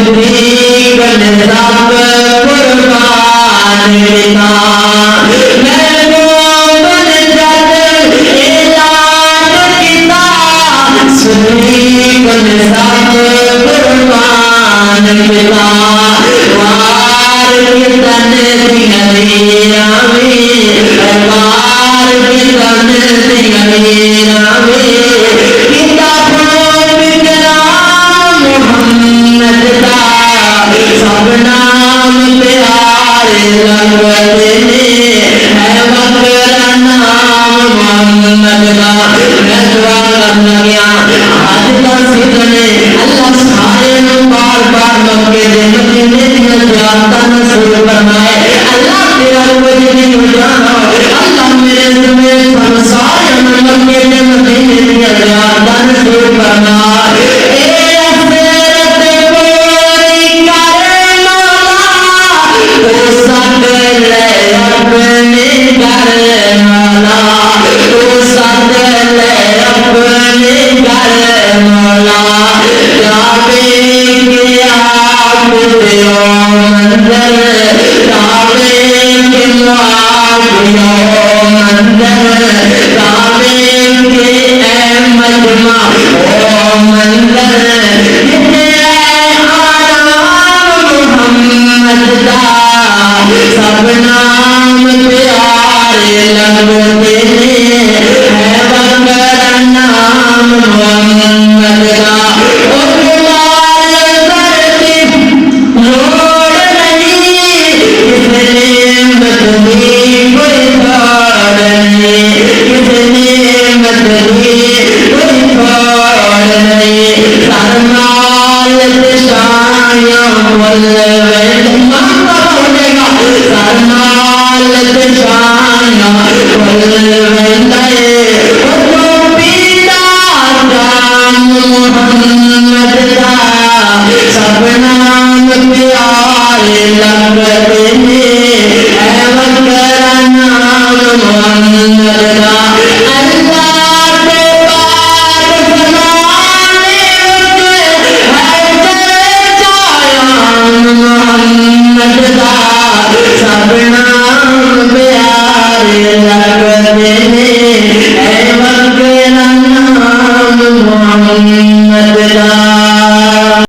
صدیق نظام قربان کتا محبوب نجات اعلان کتا صدیق نظام قربان کتا وار کتن دیا میرا وار کتن دیا میرا سب نام پیارے لگتے ہیں ہے بکرا نام محمد کا میں دعا کرنا گیا آج کا سیدنے اللہ سارے بار بار مکے دے مدینے دیا جاتا نصیب فرمائے اللہ تیرا وجہ نہیں ہو جانا اللہ میرے زمین سارے مکے دے مدینے دیا جاتا نصیب فرمائے سب نام پیارے لگتے ہیں ہے بکرا نام محمد کا اور تمہارے دھرتی روڑ نہیں کس نعمت دی کوئی پھوڑ نہیں کس نعمت دی کوئی پھوڑ نہیں سرمال شایاں والویل سرمالت شایاں والویلے وہ پیدا جام محمد کا سب